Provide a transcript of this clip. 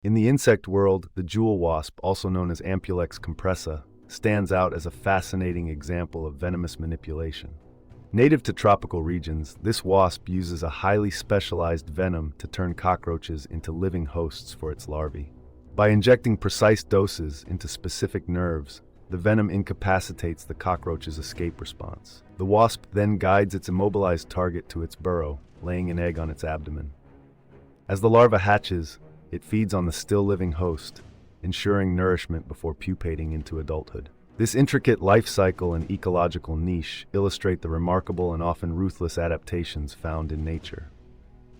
In the insect world, the jewel wasp, also known as Ampulex compressa, stands out as a fascinating example of venomous manipulation. Native to tropical regions, this wasp uses a highly specialized venom to turn cockroaches into living hosts for its larvae. By injecting precise doses into specific nerves, the venom incapacitates the cockroach's escape response. The wasp then guides its immobilized target to its burrow, laying an egg on its abdomen. As the larva hatches, it feeds on the still-living host, ensuring nourishment before pupating into adulthood. This intricate life cycle and ecological niche illustrate the remarkable and often ruthless adaptations found in nature.